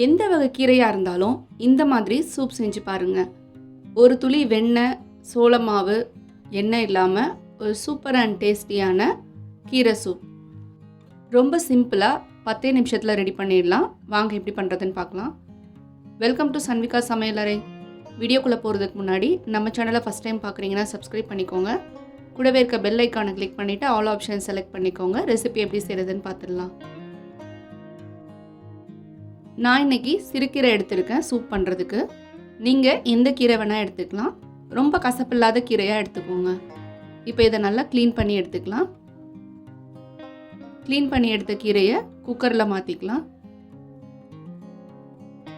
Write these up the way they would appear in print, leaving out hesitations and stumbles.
எந்த வகை கீரையாக இருந்தாலும் இந்த மாதிரி சூப் செஞ்சு பாருங்கள். ஒரு துளி வெண்ணெய், சோள மாவு, எண்ணெய் இல்லாமல் ஒரு சூப்பர் அண்ட் டேஸ்டியான கீரை சூப் ரொம்ப சிம்பிளாக 10 நிமிஷத்தில் ரெடி பண்ணிடலாம். வாங்க எப்படி பண்ணுறதுன்னு பார்க்கலாம். வெல்கம் டு சன்விகா சமையலறை. வீடியோக்குள்ளே போகிறதுக்கு முன்னாடி நம்ம சேனலை ஃபஸ்ட் டைம் பார்க்குறீங்கன்னா சப்ஸ்கிரைப் பண்ணிக்கோங்க. கூடவே இருக்க பெல் ஐக்கானை கிளிக் பண்ணிவிட்டு ஆல் ஆப்ஷன் செலக்ட் பண்ணிக்கோங்க. ரெசிபி எப்படி செய்கிறதுன்னு பார்த்துடலாம். நான் இன்றைக்கி சிறுகீரை எடுத்துருக்கேன் சூப் பண்ணுறதுக்கு. நீங்கள் எந்த கீரை வேணால் எடுத்துக்கலாம். ரொம்ப கசப்பில்லாத கீரையாக எடுத்துக்கோங்க. இப்போ இதை நல்லா க்ளீன் பண்ணி எடுத்துக்கலாம். க்ளீன் பண்ணி எடுத்த கீரையை குக்கரில் மாற்றிக்கலாம்.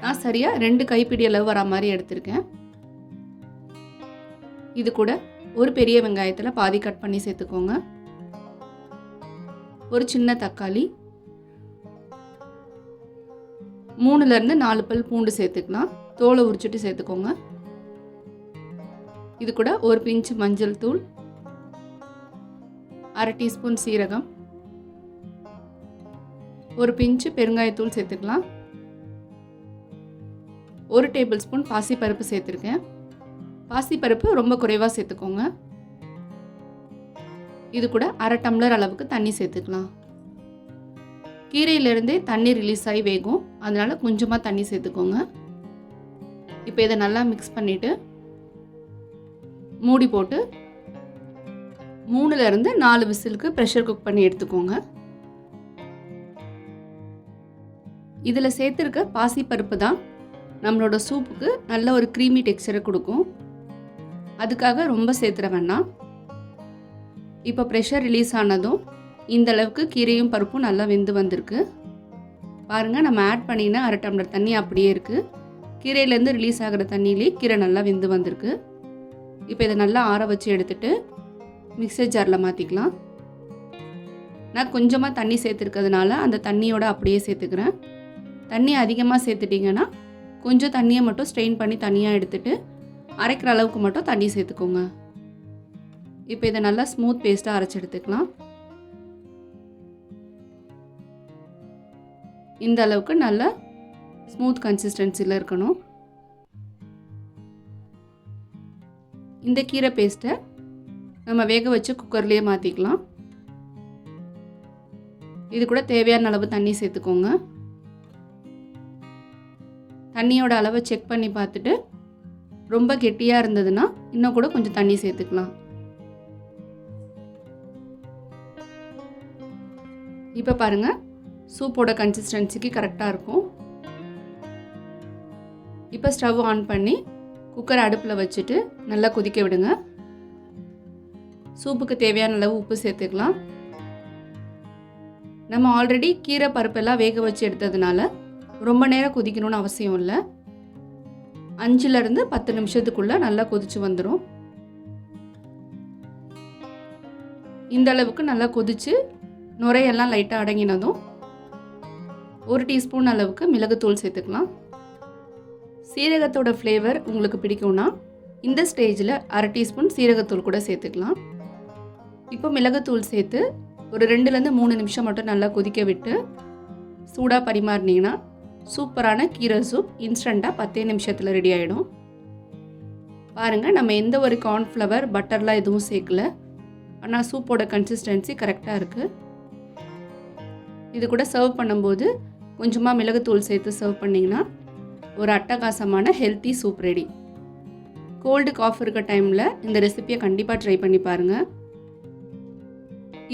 நான் சரியாக 2 கைப்பிடி அளவு வர மாதிரி எடுத்திருக்கேன். இது கூட ஒரு பெரிய வெங்காயத்தில் பாதி கட் பண்ணி சேர்த்துக்கோங்க. ஒரு சின்ன தக்காளி, 3லேருந்து 4 பல் பூண்டு சேர்த்துக்கலாம். தோலை உரிச்சிட்டு சேர்த்துக்கோங்க. இது கூட ஒரு பிஞ்ச் மஞ்சள் தூள், 1/2 டீஸ்பூன் சீரகம், ஒரு பிஞ்சு பெருங்காயத்தூள் சேர்த்துக்கலாம். 1 டேபிள் ஸ்பூன் பாசிப்பருப்பு சேர்த்துருக்கேன். பாசிப்பருப்பு ரொம்ப குறைவாக சேர்த்துக்கோங்க. இது கூட 1/2 டம்ளர் அளவுக்கு தண்ணி சேர்த்துக்கலாம். கீரையிலேருந்தே தண்ணி ரிலீஸ் ஆகி வேகும், அதனால் கொஞ்சமாக தண்ணி சேர்த்துக்கோங்க. இப்போ இதை நல்லா மிக்ஸ் பண்ணிவிட்டு மூடி போட்டு 3லேருந்து 4 விசிலுக்கு ப்ரெஷர் குக் பண்ணி எடுத்துக்கோங்க. இதில் சேர்த்துருக்க பாசிப்பருப்பு தான் நம்மளோட சூப்புக்கு நல்ல ஒரு க்ரீமி டெக்ஸ்சரை கொடுக்கும். அதுக்காக ரொம்ப சேர்த்துற வேண்டாம். இப்போ ப்ரெஷர் ரிலீஸ் ஆனதும் இந்த அளவுக்கு கீரையும் பருப்பும் நல்லா வெந்து வந்திருக்கு. பாருங்கள், நம்ம ஆட் பண்ணினா 1/2 டம்ளர் தண்ணி அப்படியே இருக்குது. கீரையிலேருந்து ரிலீஸ் ஆகிற தண்ணியிலே கீரை நல்லா வெந்து வந்திருக்கு. இப்போ இதை நல்லா ஆற வச்சு எடுத்துகிட்டு மிக்சர் ஜாரில் மாற்றிக்கலாம். நான் கொஞ்சமாக தண்ணி சேர்த்துருக்கிறதுனால அந்த தண்ணியோடு அப்படியே சேர்த்துக்கிறேன். தண்ணி அதிகமாக சேர்த்துட்டிங்கன்னா கொஞ்சம் தண்ணியை மட்டும் ஸ்ட்ரெயின் பண்ணி தனியாக எடுத்துகிட்டு அரைக்கிற அளவுக்கு மட்டும் தண்ணி சேர்த்துக்கோங்க. இப்போ இதை நல்லா ஸ்மூத் பேஸ்ட்டாக அரைச்சி எடுத்துக்கலாம். இந்த அளவுக்கு நல்ல ஸ்மூத் கன்சிஸ்டன்சியில் இருக்கணும். இந்த கீரை பேஸ்ட்டை நம்ம வேக வச்சு குக்கர்லேயே மாற்றிக்கலாம். இது கூட தேவையான அளவு தண்ணி சேர்த்துக்கோங்க. தண்ணியோட அளவை செக் பண்ணி பார்த்துட்டு ரொம்ப கெட்டியாக இருந்ததுன்னா இன்னும் கூட கொஞ்சம் தண்ணி சேர்த்துக்கலாம். இப்போ பாருங்கள், சூப்போட கன்சிஸ்டன்சிக்கு கரெக்டாக இருக்கும். இப்போ ஸ்டவ் ஆன் பண்ணி குக்கர் அடுப்பில் வச்சுட்டு நல்லா கொதிக்க விடுங்க. சூப்புக்கு தேவையான அளவு உப்பு சேர்த்துக்கலாம். நம்ம ஆல்ரெடி கீரை பருப்பெல்லாம் வேக வச்சு எடுத்ததுனால ரொம்ப நேரம் கொதிக்கணும்னு அவசியம் இல்லை. 5லேருந்து 10 நிமிஷத்துக்குள்ளே நல்லா கொதிச்சு வந்துடும். இந்த அளவுக்கு நல்லா கொதிச்சு நுரையெல்லாம் லைட்டாக அடங்கினதும் 1 டீஸ்பூன் அளவுக்கு மிளகுத்தூள் சேர்த்துக்கலாம். சீரகத்தோட ஃப்ளேவர் உங்களுக்கு பிடிக்கும்னா இந்த ஸ்டேஜில் 1/2 டீஸ்பூன் சீரகத்தூள் கூட சேர்த்துக்கலாம். இப்போ மிளகுத்தூள் சேர்த்து ஒரு 2லேருந்து 3 நிமிஷம் மட்டும் நல்லா கொதிக்க விட்டு சூடாக பரிமாறினீங்கன்னா சூப்பரான கீரை சூப் இன்ஸ்டண்ட்டாக 10 நிமிஷத்தில் ரெடி ஆகிடும். பாருங்கள், நம்ம எந்த ஒரு கார்ன்ஃப்ளவர் பட்டர்லாம் எதுவும் சேர்க்கல. ஆனால் சூப்போட கன்சிஸ்டன்சி கரெக்டாக இருக்குது. இது கூட சர்வ் பண்ணும்போது கொஞ்சமாக மிளகுத்தூள் சேர்த்து சர்வ் பண்ணிங்கன்னா ஒரு அட்டகாசமான healthy soup ready. Cold cough இருக்க டைமில் இந்த ரெசிபியை கண்டிப்பாக ட்ரை பண்ணி பாருங்கள்.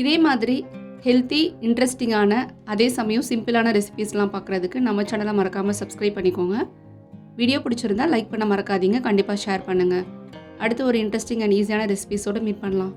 இதே மாதிரி ஹெல்த்தி, இன்ட்ரெஸ்டிங்கான, அதே சமயம் சிம்பிளான ரெசிபீஸ்லாம் பார்க்குறதுக்கு நம்ம சேனலை மறக்காமல் சப்ஸ்கிரைப் பண்ணிக்கோங்க. வீடியோ பிடிச்சிருந்தா லைக் பண்ண மறக்காதீங்க. கண்டிப்பாக ஷேர் பண்ணுங்கள். அடுத்து ஒரு இன்ட்ரெஸ்டிங் அண்ட் ஈஸியான ரெசிபீஸோடு மீட் பண்ணலாம்.